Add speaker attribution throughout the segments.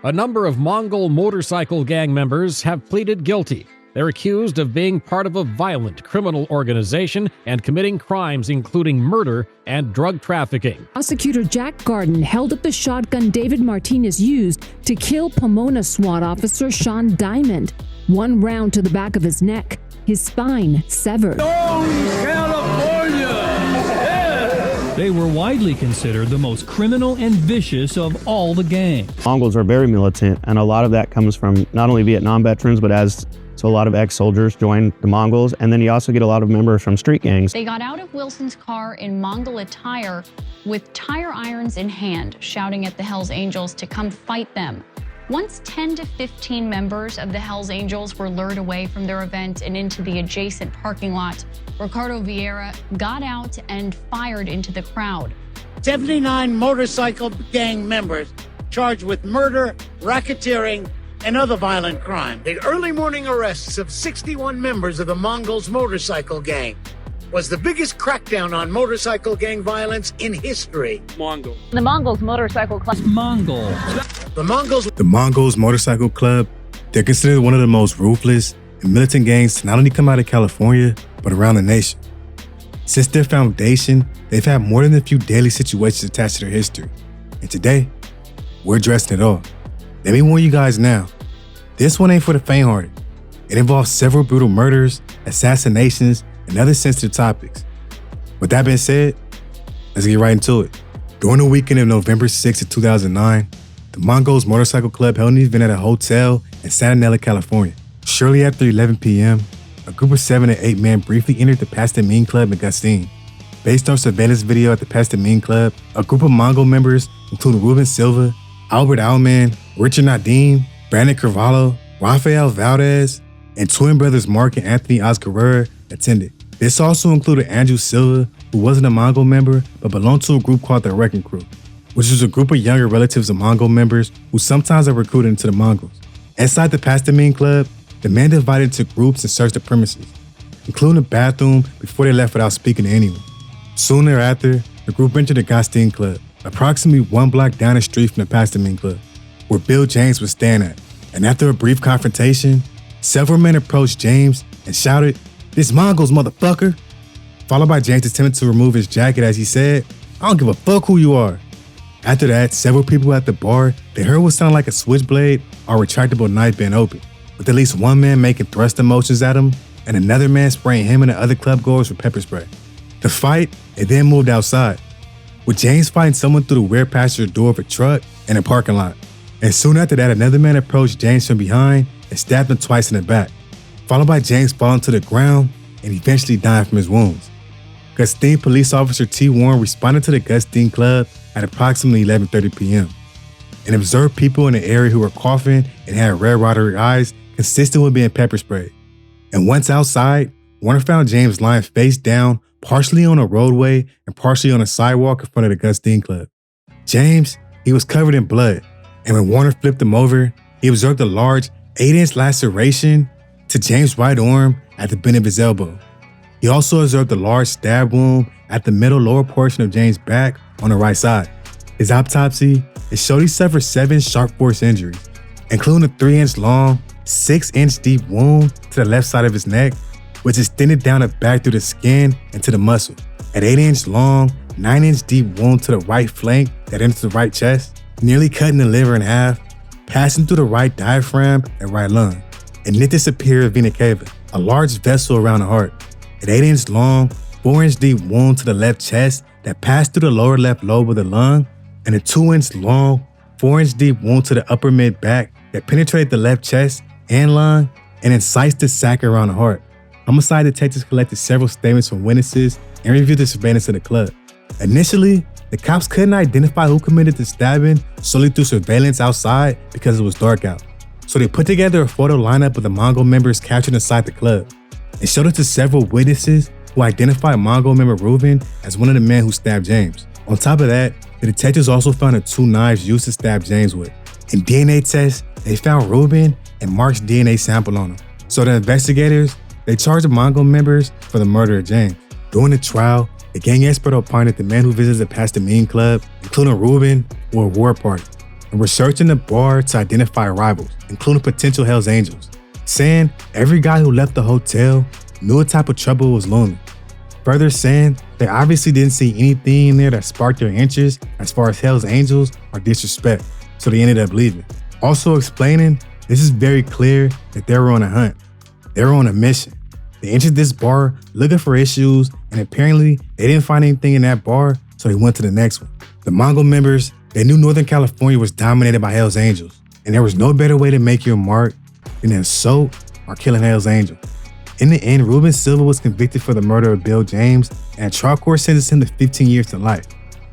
Speaker 1: A number of Mongol motorcycle gang members have pleaded guilty. They're accused of being part of a violent criminal organization and committing crimes including murder and drug trafficking.
Speaker 2: Prosecutor Jack Garden held up the shotgun David Martinez used to kill Pomona SWAT officer Sean Diamond. One round to the back of his neck, his spine severed.
Speaker 3: They were widely considered the most criminal and vicious of all the gangs.
Speaker 4: Mongols are very militant, and a lot of that comes from not only Vietnam veterans, but so a lot of ex-soldiers joined the Mongols, and then you also get a lot of members from street gangs.
Speaker 5: They got out of Wilson's car in Mongol attire with tire irons in hand, shouting at the Hells Angels to come fight them. Once 10 to 15 members of the Hells Angels were lured away from their event and into the adjacent parking lot, Ricardo Vieira got out and fired into the crowd.
Speaker 6: 79 motorcycle gang members charged with murder, racketeering, and other violent crime. The early morning arrests of 61 members of the Mongols motorcycle gang was the biggest crackdown on motorcycle gang violence in history.
Speaker 7: The Mongols motorcycle club.
Speaker 8: The Mongols Motorcycle Club, they're considered one of the most ruthless and militant gangs to not only come out of California, but around the nation. Since their foundation, they've had more than a few daily situations attached to their history. And today, we're addressing it all. Let me warn you guys now, this one ain't for the faint-hearted. It involves several brutal murders, assassinations, and other sensitive topics. With that being said, let's get right into it. During the weekend of November 6th of 2009, the Mongols Motorcycle Club held an event at a hotel in Santaella, California. Shortly after 11 p.m., a group of 7 to 8 men briefly entered the Pastamine Club in Gustin. Based on surveillance video at the Pastamine Club, a group of Mongol members, including Ruben Silva, Albert Alman, Richard Nadim, Brandon Carvalho, Rafael Valdez, and twin brothers Mark and Anthony Herrera attended. This also included Andrew Silva, who wasn't a Mongol member, but belonged to a group called the Wrecking Crew, which was a group of younger relatives of Mongol members who sometimes are recruited into the Mongols. Inside the Pastamine Club, the men divided into groups and searched the premises, including the bathroom before they left without speaking to anyone. Soon thereafter, the group entered the Gustin Club, approximately 1 block down the street from the Pastamine Club, where Bill James was staying at. And after a brief confrontation, several men approached James and shouted, "This Mongols, motherfucker!" Followed by James attempting to remove his jacket as he said, "I don't give a fuck who you are." After that, several people at the bar, they heard what sounded like a switchblade or retractable knife being opened, with at least one man making thrust motions at him and another man spraying him and the other clubgoers with pepper spray. The fight, it then moved outside, with James fighting someone through the rear passenger door of a truck in a parking lot. And soon after that, another man approached James from behind and stabbed him twice in the back, followed by James falling to the ground and eventually dying from his wounds. Gustin police officer T. Warren responded to the Gustin Club at approximately 11:30 p.m. and observed people in the area who were coughing and had red watery eyes consistent with being pepper sprayed. And once outside, Warren found James lying face down, partially on a roadway and partially on a sidewalk in front of the Gustin Club. James, he was covered in blood, and when Warner flipped him over, he observed a large 8-inch laceration to James' right arm at the bend of his elbow. He also observed a large stab wound at the middle lower portion of James' back on the right side. His autopsy, it showed he suffered 7 sharp force injuries, including a 3-inch long, 6-inch deep wound to the left side of his neck, which extended down the back through the skin and to the muscle, an 8-inch long, 9-inch deep wound to the right flank that enters the right chest, nearly cutting the liver in half, passing through the right diaphragm and right lung, and nictus superior vena cava, a large vessel around the heart, an 8-inch long, 4-inch deep wound to the left chest that passed through the lower left lobe of the lung, and a 2-inch long, 4-inch deep wound to the upper mid back that penetrated the left chest and lung and incised the sac around the heart. Homicide detectives collected several statements from witnesses and reviewed the surveillance of the club. Initially, the cops couldn't identify who committed the stabbing solely through surveillance outside because it was dark out. So they put together a photo lineup of the Mongol members captured inside the club and showed it to several witnesses who identified Mongol member Ruben as one of the men who stabbed James. On top of that, the detectives also found the 2 knives used to stab James with. In DNA tests, they found Ruben and Mark's DNA sample on them. So the investigators, they charged the Mongol members for the murder of James. During the trial, the gang expert opined that the men who visited the Pastamine Club, including Ruben, were a war party. and were searching the bar to identify rivals, including potential Hells Angels, saying every guy who left the hotel knew what type of trouble was looming. Further saying they obviously didn't see anything in there that sparked their interest as far as Hells Angels or disrespect, so they ended up leaving. Also explaining, this is very clear that they were on a hunt. They were on a mission. They entered this bar looking for issues, and apparently they didn't find anything in that bar, so they went to the next one. The Mongol members, they knew Northern California was dominated by Hells Angels, and there was no better way to make your mark than to assault or killing Hells Angels. In the end, Ruben Silva was convicted for the murder of Bill James, and a trial court sentenced him to 15 years to life.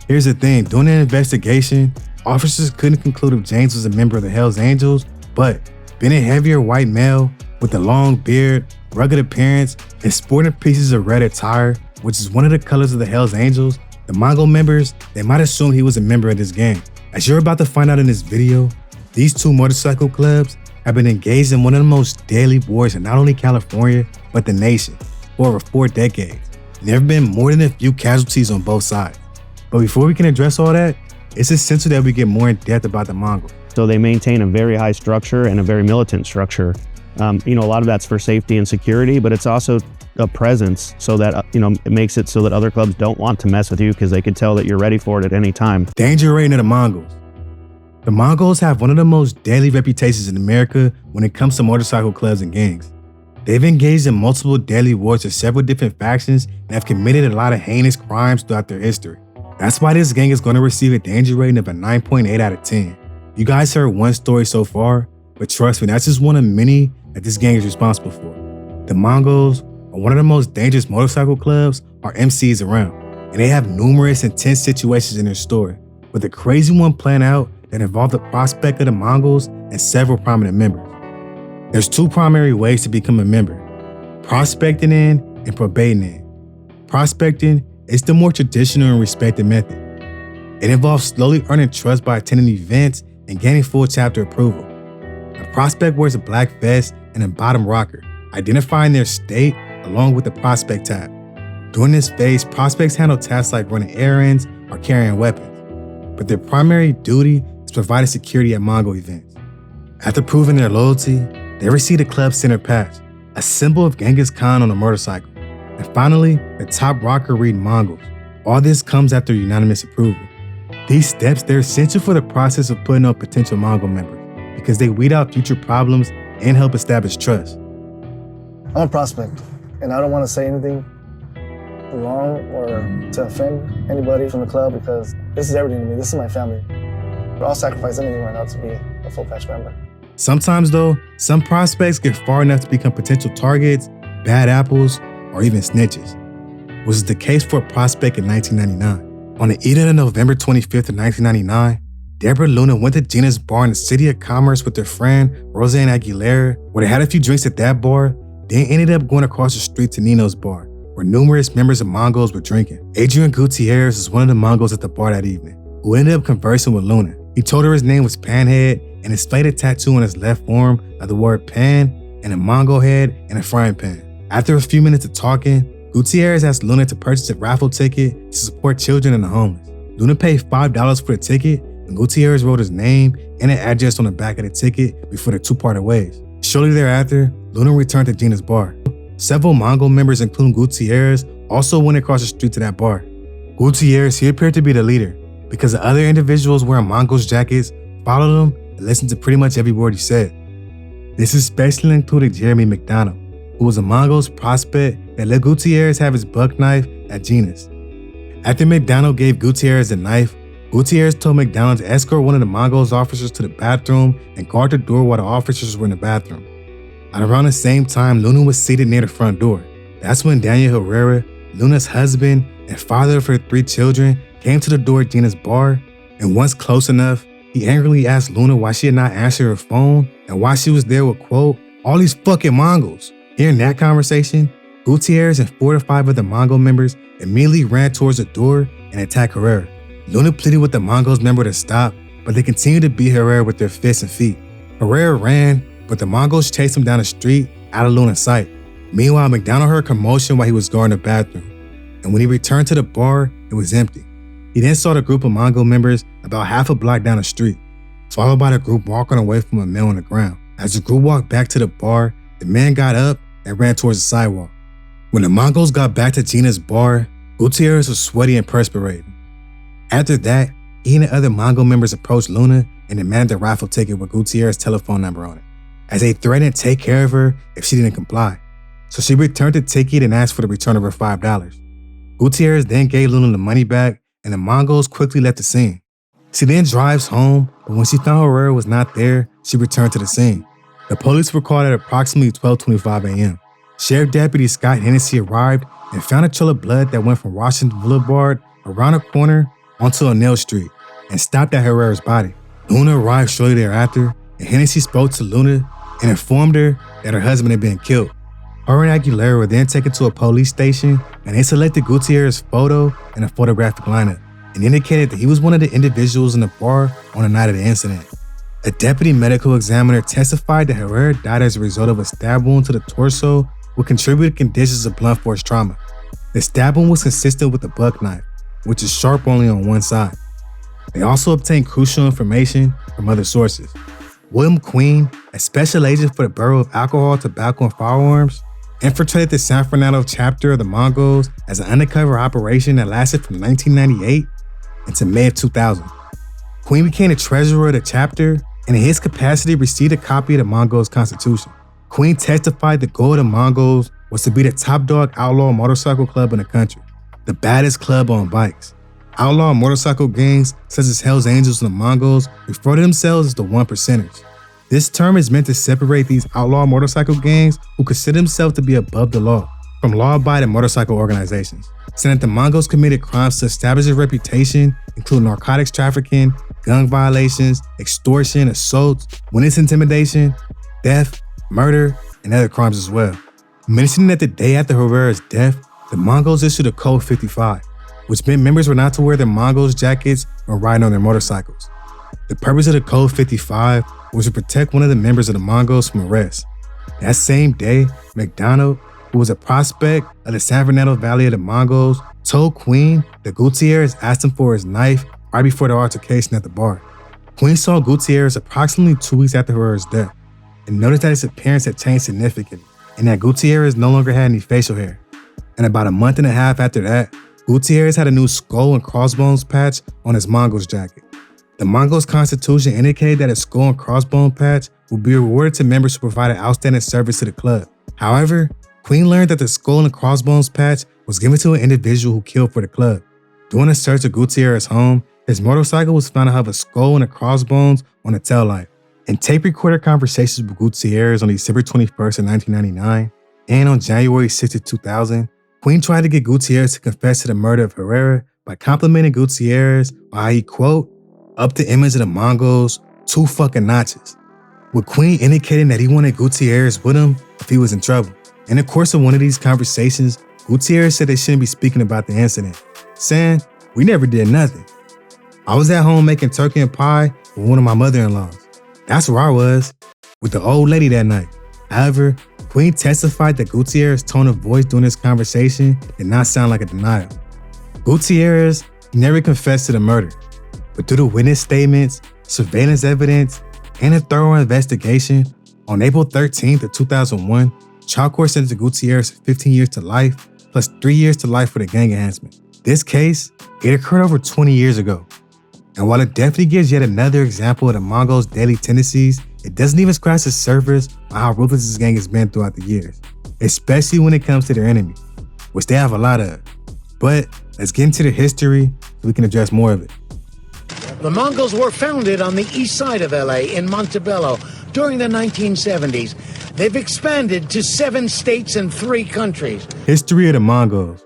Speaker 8: Here's the thing, during the investigation, officers couldn't conclude if James was a member of the Hells Angels, but being a heavier white male with a long beard, rugged appearance, and sporting pieces of red attire, which is one of the colors of the Hells Angels, the Mongol members, they might assume he was a member of this gang. As you're about to find out in this video, these two motorcycle clubs have been engaged in one of the most deadly wars in not only California, but the nation for over 4 decades. And there have been more than a few casualties on both sides. But before we can address all that, it's essential that we get more in depth about the Mongols.
Speaker 4: So they maintain a very high structure and a very militant structure. A lot of that's for safety and security, but it's also a presence so that, it makes it so that other clubs don't want to mess with you because they can tell that you're ready for it at any time.
Speaker 8: Danger rating of the Mongols. The Mongols have one of the most deadly reputations in America when it comes to motorcycle clubs and gangs. They've engaged in multiple deadly wars with several different factions and have committed a lot of heinous crimes throughout their history. That's why this gang is going to receive a danger rating of a 9.8 out of 10. You guys heard one story so far, but trust me, that's just one of many that this gang is responsible for. The Mongols are one of the most dangerous motorcycle clubs or MCs around, and they have numerous intense situations in their story, with a crazy one planned out that involved the prospect of the Mongols and several prominent members. There's 2 primary ways to become a member: prospecting in and probating in. Prospecting is the more traditional and respected method. It involves slowly earning trust by attending events and gaining full chapter approval. A prospect wears a black vest and a bottom rocker, identifying their state along with the prospect tab. During this phase, prospects handle tasks like running errands or carrying weapons, but their primary duty is providing security at Mongol events. After proving their loyalty, they receive the club center patch, a symbol of Genghis Khan on a motorcycle. And finally, the top rocker read Mongols. All this comes after unanimous approval. These steps, they're essential for the process of putting on potential Mongol members because they weed out future problems and help establish trust.
Speaker 9: I'm a prospect, and I don't want to say anything wrong or to offend anybody from the club because this is everything to me. This is my family. But I'll sacrifice anything right now to be a full patch member. Sometimes
Speaker 8: though, some prospects get far enough to become potential targets, bad apples, or even snitches, which was the case for a prospect in 1999. On the evening of November 25th of 1999, Deborah Luna went to Gina's bar in the City of Commerce with her friend Roseanne Aguilera, where they had a few drinks at that bar, then ended up going across the street to Nino's bar, where numerous members of Mongols were drinking. Adrian Gutierrez was one of the Mongols at the bar that evening, who ended up conversing with Luna. He told her his name was Panhead and displayed a tattoo on his left arm of the word pan and a Mongol head and a frying pan. After a few minutes of talking, Gutierrez asked Luna to purchase a raffle ticket to support children and the homeless. Luna paid $5 for the ticket, and Gutierrez wrote his name and an address on the back of the ticket before the 2 parted ways. Shortly thereafter, Luna returned to Gina's bar. Several Mongol members, including Gutierrez, also went across the street to that bar. Gutierrez, he appeared to be the leader because the other individuals wearing Mongols jackets followed him and listened to pretty much every word he said. This especially included Jeremy McDonald, who was a Mongols prospect that let Gutierrez have his buck knife at Gina's. After McDonald gave Gutierrez the knife, Gutierrez told McDonald to escort one of the Mongols officers to the bathroom and guard the door while the officers were in the bathroom. At around the same time, Luna was seated near the front door. That's when Daniel Herrera, Luna's husband and father of her 3 children, came to the door at Gina's bar, and once close enough, he angrily asked Luna why she had not answered her phone and why she was there with, quote, all these fucking Mongols. Hearing that conversation, Gutierrez and 4 to 5 of the Mongol members immediately ran towards the door and attacked Herrera. Luna pleaded with the Mongols member to stop, but they continued to beat Herrera with their fists and feet. Herrera ran, but the Mongols chased him down the street out of Luna's sight. Meanwhile, McDonald heard commotion while he was guarding the bathroom, and when he returned to the bar, it was empty. He then saw the group of Mongol members about half a block down the street. followed by the group walking away from a male on the ground. As the group walked back to the bar, the man got up and ran towards the sidewalk. When the Mongols got back to Gina's bar, Gutierrez was sweaty and perspiring. After that, he and the other Mongol members approached Luna and demanded a raffle ticket with Gutierrez's telephone number on it, as they threatened to take care of her if she didn't comply. So she returned the ticket and asked for the return of her $5. Gutierrez then gave Luna the money back, and the Mongols quickly left the scene. She then drives home, but when she found Herrera was not there, she returned to the scene. The police were called at approximately 12:25 a.m. Sheriff Deputy Scott Hennessy arrived and found a trail of blood that went from Washington Boulevard around a corner onto O'Neill Street and stopped at Herrera's body. Luna arrived shortly thereafter, and Hennessy spoke to Luna and informed her that her husband had been killed. Her and Aguilera were then taken to a police station, and they selected Gutierrez's photo in a photographic lineup and indicated that he was one of the individuals in the bar on the night of the incident. A deputy medical examiner testified that Herrera died as a result of a stab wound to the torso with contributed conditions of blunt force trauma. The stab wound was consistent with a buck knife, which is sharp only on one side. They also obtained crucial information from other sources. William Queen, a special agent for the Bureau of Alcohol, Tobacco, and Firearms, infiltrated the San Fernando chapter of the Mongols as an undercover operation that lasted from 1998 into May of 2000. Queen became the treasurer of the chapter and in his capacity received a copy of the Mongols' constitution. Queen testified the goal of the Mongols was to be the top dog outlaw motorcycle club in the country, the baddest club on bikes. Outlaw motorcycle gangs such as Hell's Angels and the Mongols refer to themselves as the one percenters. This term is meant to separate these outlaw motorcycle gangs who consider themselves to be above the law from law-abiding motorcycle organizations, saying that the Mongols committed crimes to establish a reputation, including narcotics trafficking, gun violations, extortion, assaults, witness intimidation, theft, murder, and other crimes as well. Mentioning that the day after Herrera's death, the Mongols issued a Code 55, which meant members were not to wear their Mongols jackets when riding on their motorcycles. The purpose of the Code 55 was to protect one of the members of the Mongols from arrest. That same day, McDonald, who was a prospect of the San Fernando Valley of the Mongols, told Queen that Gutierrez asked him for his knife right before the altercation at the bar. Queen saw Gutierrez approximately 2 weeks after Herrera's death and noticed that his appearance had changed significantly and that Gutierrez no longer had any facial hair. And about a month and a half after that, Gutierrez had a new skull and crossbones patch on his Mongols jacket. The Mongols' constitution indicated that a skull and crossbone patch would be rewarded to members who provided outstanding service to the club. However, Queen learned that the skull and crossbones patch was given to an individual who killed for the club. During a search of Gutierrez's home, his motorcycle was found to have a skull and a crossbones on the taillight. In tape recorder conversations with Gutierrez on December 21st of 1999 and on January 6th of 2000, Queen tried to get Gutierrez to confess to the murder of Herrera by complimenting Gutierrez on how he, quote, upped the image of the Mongols 2 fucking notches, with Queen indicating that he wanted Gutierrez with him if he was in trouble. In the course of one of these conversations, Gutierrez said they shouldn't be speaking about the incident, saying, "We never did nothing. I was at home making turkey and pie with one of my mother-in-laws. That's where I was, with the old lady that night." However, Queen testified that Gutierrez's tone of voice during this conversation did not sound like a denial. Gutierrez never confessed to the murder, but through the witness statements, surveillance evidence, and a thorough investigation, on April 13th of 2001, trial court sentenced Gutierrez 15 years to life, plus 3 years to life for the gang enhancement. This case, it occurred over 20 years ago. And while it definitely gives yet another example of the Mongols' daily tendencies, it doesn't even scratch the surface on how ruthless this gang has been throughout the years, especially when it comes to their enemies, which they have a lot of. But let's get into the history so we can address more of it.
Speaker 6: The Mongols were founded on the east side of LA in Montebello during the 1970s. They've expanded to 7 states and 3 countries.
Speaker 8: History of the Mongols.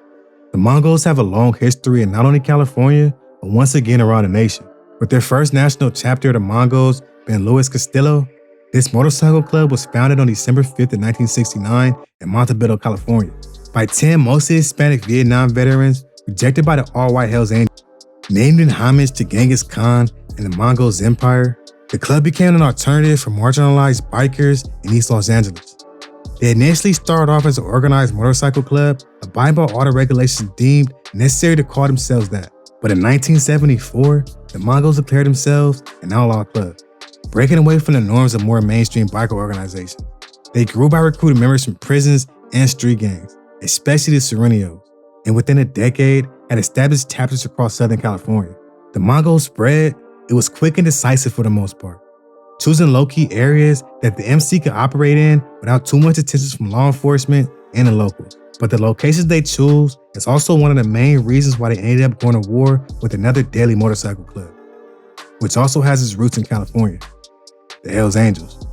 Speaker 8: The Mongols have a long history in not only California, but once again around the nation. With their first national chapter of the Mongols being Luis Castillo, this motorcycle club was founded on December 5th of 1969 in Montebello, California, by 10 mostly Hispanic Vietnam veterans rejected by the all-white Hells Angels. Named in homage to Genghis Khan and the Mongols Empire, the club became an alternative for marginalized bikers in East Los Angeles. They initially started off as an organized motorcycle club, abiding by all the regulations deemed necessary to call themselves that. But in 1974, the Mongols declared themselves an outlaw club. breaking away from the norms of more mainstream biker organizations. They grew by recruiting members from prisons and street gangs, especially the Serenios, and within a decade had established chapters across Southern California. The Mongols spread, it was quick and decisive for the most part, choosing low-key areas that the MC could operate in without too much attention from law enforcement and the locals. But the locations they chose is also one of the main reasons why they ended up going to war with another deadly motorcycle club, which also has its roots in California, the Hells Angels.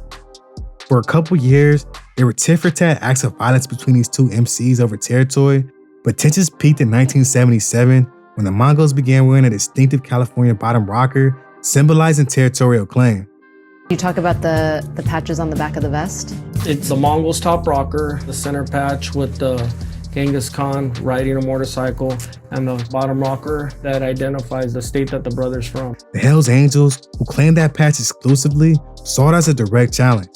Speaker 8: For a couple years, there were tit-for-tat acts of violence between these two MCs over territory, but tensions peaked in 1977 when the Mongols began wearing a distinctive California bottom rocker symbolizing territorial claim.
Speaker 10: You talk about the patches on the back of the vest?
Speaker 11: It's the Mongols top rocker, the center patch with the Genghis Khan riding a motorcycle, and the bottom rocker that identifies the state that the brother's from.
Speaker 8: The Hells Angels, who claimed that patch exclusively, saw it as a direct challenge.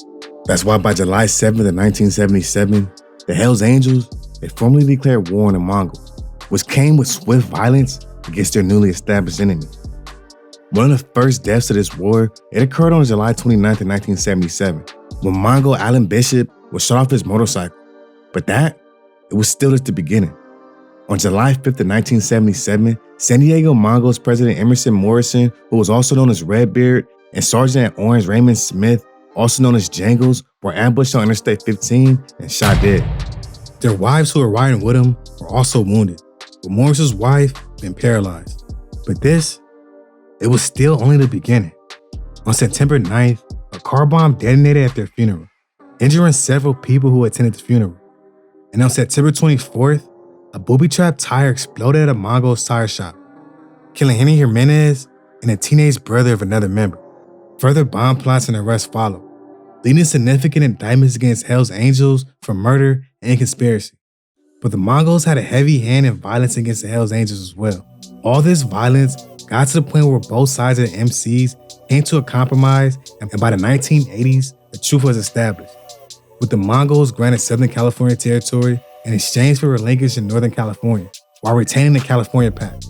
Speaker 8: That's why by July 7th of 1977, the Hells Angels, they formally declared war on the Mongols, which came with swift violence against their newly established enemy. One of the first deaths of this war, it occurred on July 29th of 1977, when Mongol Alan Bishop was shot off his motorcycle. But that, it was still just the beginning. On July 5th of 1977, San Diego Mongols President Emerson Morrison, who was also known as Redbeard, and Sergeant at Orange Raymond Smith, also known as Jangles, were ambushed on Interstate 15 and shot dead. Their wives who were riding with them were also wounded, with Morrison's wife been paralyzed. But this, it was still only the beginning. On September 9th, a car bomb detonated at their funeral, injuring several people who attended the funeral. And on September 24th, a booby-trapped tire exploded at a Mongol's tire shop, killing Henry Jimenez and a teenage brother of another member. Further bomb plots and arrests followed, leading to significant indictments against Hells Angels for murder and conspiracy. But the Mongols had a heavy hand in violence against the Hells Angels as well. All this violence got to the point where both sides of the MCs came to a compromise, and by the 1980s, the truth was established, with the Mongols granted Southern California territory in exchange for relinquishing Northern California, while retaining the California Pact.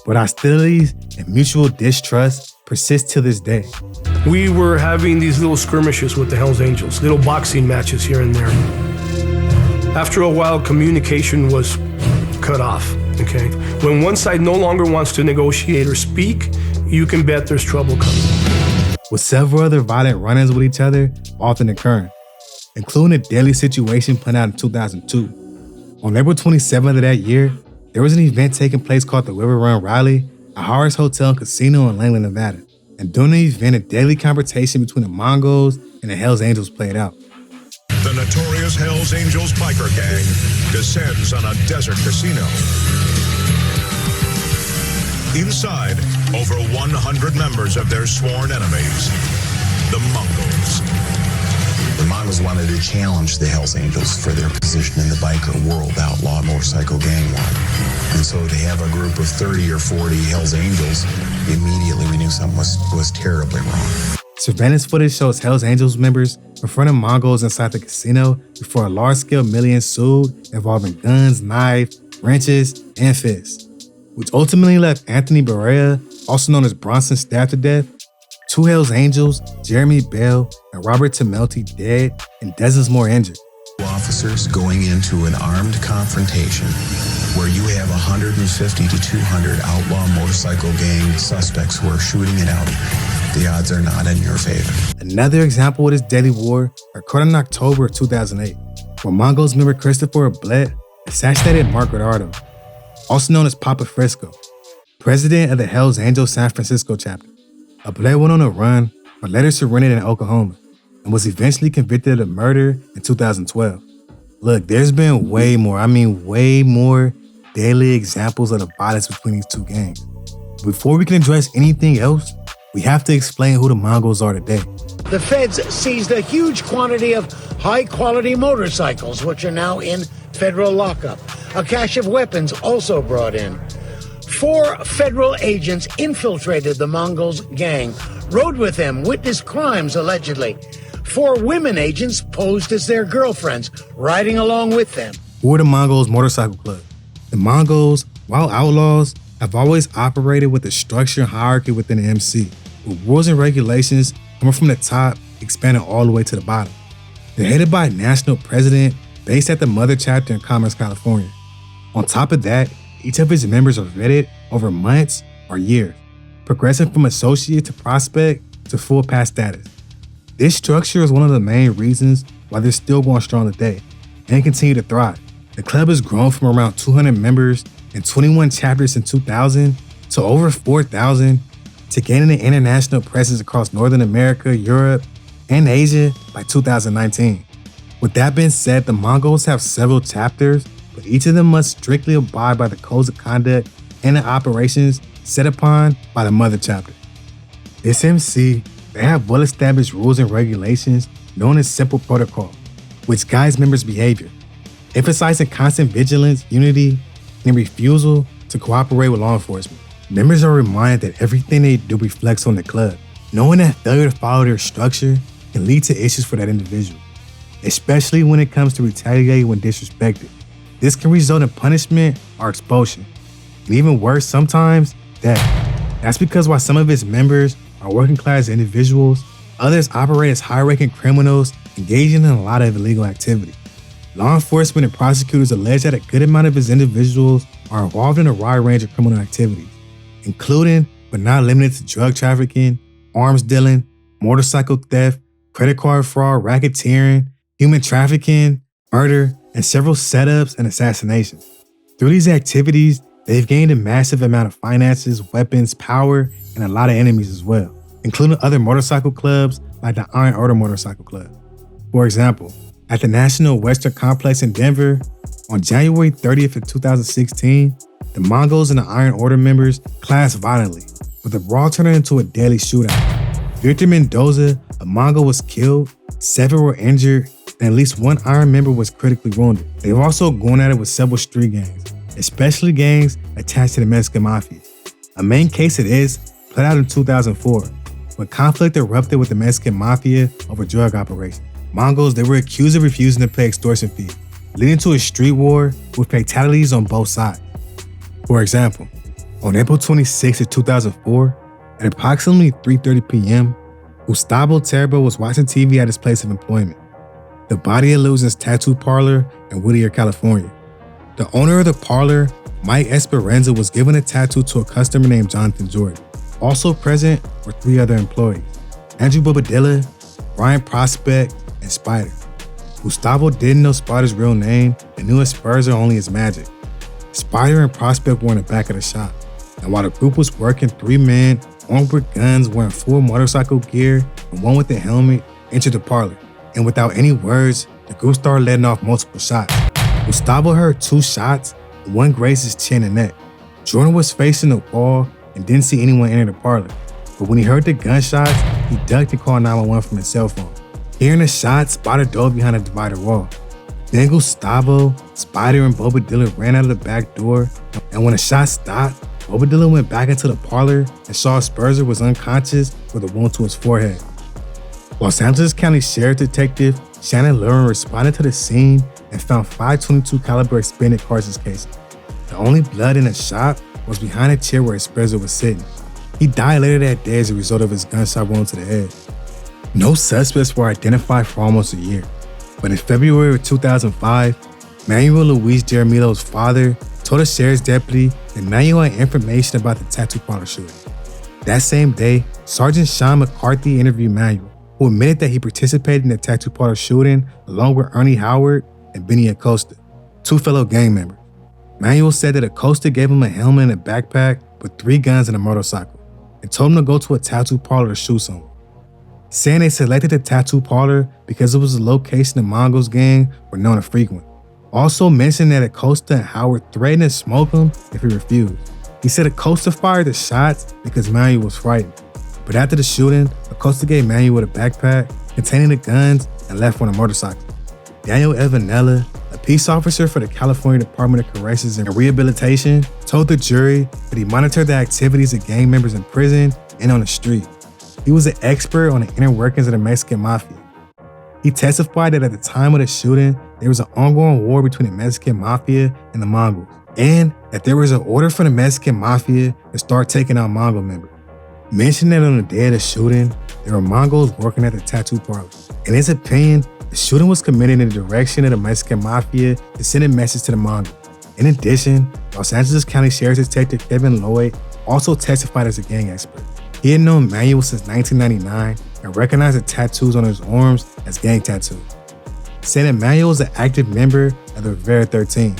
Speaker 8: But hostilities and mutual distrust persist to this day.
Speaker 12: We were having these little skirmishes with the Hells Angels, little boxing matches here and there. After a while, communication was cut off, okay? When one side no longer wants to negotiate or speak, you can bet there's trouble coming.
Speaker 8: With several other violent run-ins with each other often occurring, including a deadly situation played out in 2002. On April 27th of that year, there was an event taking place called the Riverrun Rally at Harris Hotel and Casino in Langland, Nevada. And during the event, a deadly confrontation between the Mongols and the Hells Angels played out.
Speaker 13: The notorious Hells Angels biker gang descends on a desert casino. Inside, over 100 members of their sworn enemies, the Mongols.
Speaker 14: The Mongols wanted to challenge the Hells Angels for their position in the biker world outlaw motorcycle gang war. And so to have a group of 30 or 40 Hells Angels, immediately we knew something was terribly wrong.
Speaker 8: Surveillance footage shows Hells Angels members confronting Mongols inside the casino before a large-scale melee ensued involving guns, knives, wrenches, and fists, which ultimately left Anthony Berea, also known as Bronson, stabbed to death, 2 Hells Angels, Jeremy Bell and Robert Tamelty, dead, and dozens more injured.
Speaker 14: Officers going into an armed confrontation where you have 150 to 200 outlaw motorcycle gang suspects who are shooting it out. The odds are not in your favor.
Speaker 8: Another example of this deadly war occurred in October of 2008, where Mongols member Christopher Blett assassinated Margaret Ardo, also known as Papa Frisco, president of the Hells Angels San Francisco chapter. Blett went on a run, but later surrendered in Oklahoma, and was eventually convicted of murder in 2012. Look, there's been way more deadly examples of the violence between these two gangs. Before we can address anything else, we have to explain who the Mongols are today.
Speaker 6: The feds seized a huge quantity of high-quality motorcycles, which are now in federal lockup. A cache of weapons also brought in. 4 federal agents infiltrated the Mongols gang, rode with them, witnessed crimes allegedly. 4 women agents posed as their girlfriends, riding along with them.
Speaker 8: Who are the Mongols Motorcycle Club? The Mongols, while outlaws, have always operated with a structure and hierarchy within the MC, with rules and regulations coming from the top, expanding all the way to the bottom. They're headed by a national president based at the mother chapter in Commerce, California. On top of that, each of his members are vetted over months or years, progressing from associate to prospect to full pass status. This structure is one of the main reasons why they're still going strong today and continue to thrive. The club has grown from around 200 members and 21 chapters in 2000 to over 4,000, to gaining an international presence across Northern America, Europe, and Asia by 2019. With that being said, the Mongols have several chapters, but each of them must strictly abide by the codes of conduct and the operations set upon by the mother chapter. This MC, they have well-established rules and regulations known as simple protocol, which guides members' behavior, emphasizing constant vigilance, unity, and refusal to cooperate with law enforcement. Members are reminded that everything they do reflects on the club, knowing that failure to follow their structure can lead to issues for that individual, especially when it comes to retaliating when disrespected. This can result in punishment or expulsion, and even worse sometimes, death. That's because while some of its members are working class individuals, others operate as high-ranking criminals engaging in a lot of illegal activity. Law enforcement and prosecutors allege that a good amount of its individuals are involved in a wide range of criminal activities, including but not limited to drug trafficking, arms dealing, motorcycle theft, credit card fraud, racketeering, human trafficking, murder, and several setups and assassinations. Through these activities, they've gained a massive amount of finances, weapons, power, and a lot of enemies as well, including other motorcycle clubs like the Iron Order Motorcycle Club. For example, at the National Western Complex in Denver, on January 30th of 2016, the Mongols and the Iron Order members clashed violently, with the brawl turning into a deadly shootout. Victor Mendoza, a Mongol, was killed, 7 were injured, and at least 1 Iron member was critically wounded. They've also gone at it with several street gangs, especially gangs attached to the Mexican mafia. A main case of this played out in 2004, when conflict erupted with the Mexican mafia over drug operations. Mongols, they were accused of refusing to pay extortion fees, leading to a street war with fatalities on both sides. For example, on April 26, 2004, at approximately 3:30 p.m., Gustavo Terbo was watching TV at his place of employment, the Body Illusions Tattoo Parlor in Whittier, California. The owner of the parlor, Mike Esperanza, was giving a tattoo to a customer named Jonathan Jordan. Also present were 3 other employees, Andrew Bobadilla, Brian Prospect, and Spider. Gustavo didn't know Spider's real name and knew Esperanza only as Magic. Spider and Prospect were in the back of the shop, and while the group was working, 3 men armed with guns wearing full motorcycle gear and one with a helmet entered the parlor, and without any words, the group started letting off multiple shots. Gustavo heard 2 shots, and one grazed his chin and neck. Jordan was facing the wall and didn't see anyone enter the parlor, but when he heard the gunshots, he ducked and called 911 from his cell phone. Hearing the shots, Spider dove behind a divider wall. Then Gustavo, Spider, and Bobadilla ran out of the back door, and when the shot stopped, Bobadilla went back into the parlor and saw Spurzer was unconscious with a wound to his forehead. Los Angeles County Sheriff Detective Shannon Lurin responded to the scene and found 5.22 caliber expanded cartridge casings. The only blood in the shop was behind a chair where Spurzer was sitting. He died later that day as a result of his gunshot wound to the head. No suspects were identified for almost a year, but in February of 2005, Manuel Luis Jaramillo's father told a sheriff's deputy that Manuel had information about the tattoo parlor shooting. That same day, Sergeant Sean McCarthy interviewed Manuel, who admitted that he participated in the tattoo parlor shooting along with Ernie Howard and Benny Acosta, 2 fellow gang members. Manuel said that Acosta gave him a helmet and a backpack with 3 guns and a motorcycle, and told him to go to a tattoo parlor to shoot someone, saying they selected the tattoo parlor because it was a location the Mongols gang were known to frequent. Also mentioned that Acosta and Howard threatened to smoke him if he refused. He said Acosta fired the shots because Manuel was frightened, but after the shooting, Acosta gave Manuel a backpack containing the guns and left on a motorcycle. Daniel Evanella, a peace officer for the California Department of Corrections and Rehabilitation, told the jury that he monitored the activities of gang members in prison and on the street. He was an expert on the inner workings of the Mexican mafia. He testified that at the time of the shooting, there was an ongoing war between the Mexican mafia and the Mongols, and that there was an order for the Mexican mafia to start taking out Mongol members. mentioned that on the day of the shooting, there were Mongols working at the tattoo parlor. In his opinion, the shooting was committed in the direction of the Mexican mafia to send a message to the Mongols. In addition, Los Angeles County Sheriff's Detective Kevin Lloyd also testified as a gang expert. He had known Manuel since 1999 and recognized the tattoos on his arms as gang tattoos. Said that Manuel was an active member of the Rivera 13,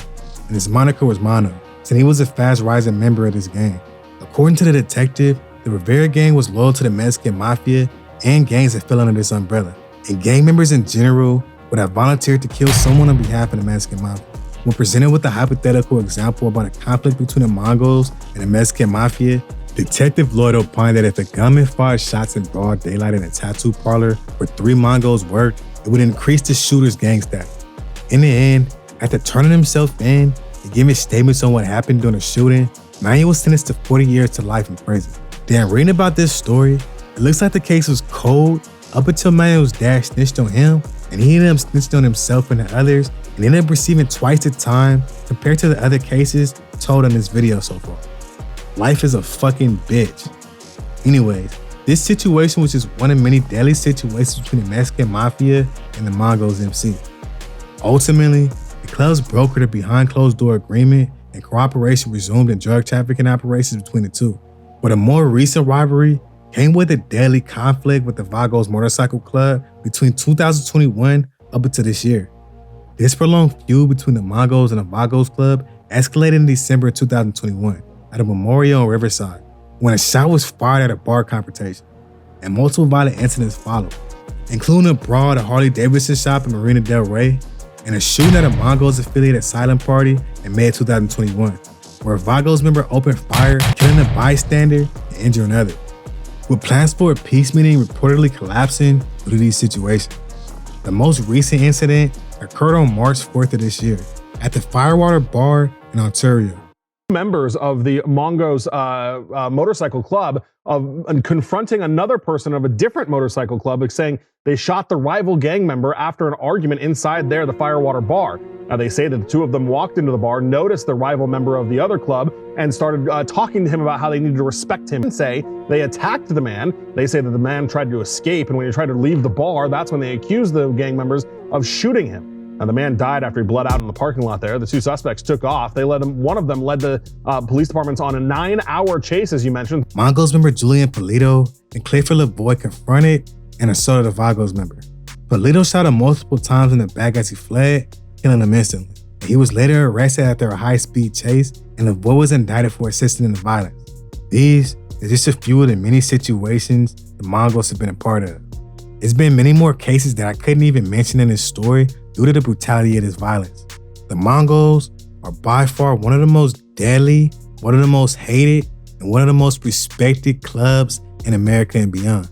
Speaker 8: and his moniker was Mono, saying he was a fast-rising member of this gang. According to the detective, the Rivera gang was loyal to the Mexican mafia and gangs that fell under this umbrella, and gang members in general would have volunteered to kill someone on behalf of the Mexican mafia. When presented with a hypothetical example about a conflict between the Mongols and the Mexican mafia, Detective Lloyd opined that if a gunman fired shots in broad daylight in a tattoo parlor where 3 Mongols worked, it would increase the shooter's gang status. In the end, after turning himself in and giving statements on what happened during the shooting, Manuel was sentenced to 40 years to life in prison. Then reading about this story, it looks like the case was cold up until Manuel's dad snitched on him, and he ended up snitching on himself and the others, and ended up receiving twice the time compared to the other cases told in this video so far. Life is a fucking bitch. Anyways, this situation was just one of many deadly situations between the Mexican mafia and the Mongols MC. Ultimately, the clubs brokered a behind closed door agreement and cooperation resumed in drug trafficking operations between the two. But a more recent rivalry came with a deadly conflict with the Vagos Motorcycle Club between 2021 up until this year. This prolonged feud between the Mongols and the Vagos Club escalated in December 2021 at a memorial in Riverside, when a shot was fired at a bar confrontation, and multiple violent incidents followed, including a brawl at a Harley-Davidson shop in Marina Del Rey, and a shooting at a Mongols affiliated silent party in May 2021, where a Vagos member opened fire, killing a bystander and injuring another, with plans for a peace meeting reportedly collapsing due to these situations. The most recent incident occurred on March 4th of this year at the Firewater Bar in Ontario.
Speaker 15: Members of the Mongols motorcycle club confronting another person of a different motorcycle club, saying they shot the rival gang member after an argument inside the Firewater Bar. Now, they say that the two of them walked into the bar, noticed the rival member of the other club, and started talking to him about how they needed to respect him. And say they attacked the man. They say that the man tried to escape, and when he tried to leave the bar, that's when they accused the gang members of shooting him. Now, the man died after he bled out in the parking lot there. The two suspects took off. One of them led the police departments on a 9-hour chase, as you mentioned. Mongols member Julian Polito and Clifford Lavoie confronted and assaulted the Vagos member. Polito shot him multiple times in the back as he fled, killing him instantly. He was later arrested after a high-speed chase, and Lavoie was indicted for assisting in the violence. These are just a few of the many situations the Mongols have been a part of. There's been many more cases that I couldn't even mention in this story due to the brutality of this violence. The Mongols are by far one of the most deadly, one of the most hated, and one of the most respected clubs in America and beyond.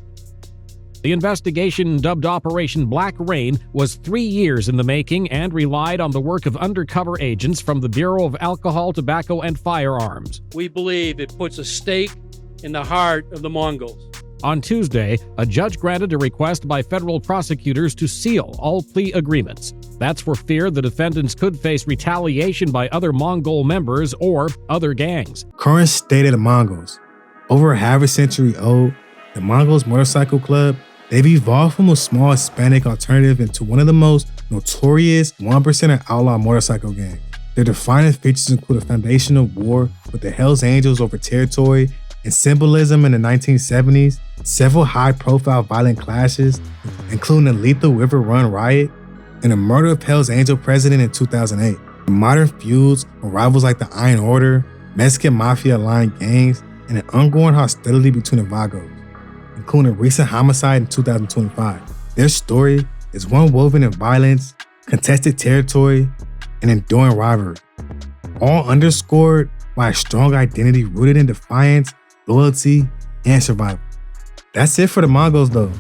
Speaker 1: The investigation, dubbed Operation Black Rain, was 3 years in the making and relied on the work of undercover agents from the Bureau of Alcohol, Tobacco, and Firearms.
Speaker 16: We believe it puts a stake in the heart of the Mongols.
Speaker 1: On Tuesday, a judge granted a request by federal prosecutors to seal all plea agreements. That's for fear the defendants could face retaliation by other Mongol members or other gangs.
Speaker 8: Current state of the Mongols. Over half a century old, the Mongols Motorcycle Club, they've evolved from a small Hispanic alternative into one of the most notorious 1% outlaw motorcycle gangs. Their defining features include a foundational war with the Hells Angels over territory and symbolism in the 1970s, several high-profile violent clashes, including the lethal Riverrun riot, and the murder of Hells Angel president in 2008. Modern feuds with rivals like the Iron Order, Mexican mafia-aligned gangs, and an ongoing hostility between the Vagos, including a recent homicide in 2025. Their story is one woven in violence, contested territory, and enduring rivalry, all underscored by a strong identity rooted in defiance, loyalty, and survival. That's it for the Mongols though.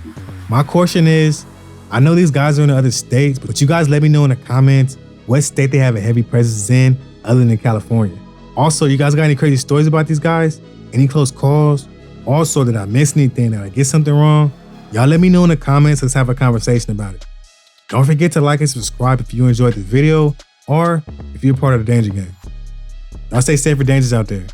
Speaker 8: My question is, I know these guys are in the other states, but you guys let me know in the comments what state they have a heavy presence in other than California. Also, you guys got any crazy stories about these guys? Any close calls? Also, did I miss anything? Did I get something wrong? Y'all let me know in the comments. Let's have a conversation about it. Don't forget to like and subscribe if you enjoyed this video or if you're part of the Danger Gang. Y'all stay safe or dangerous out there.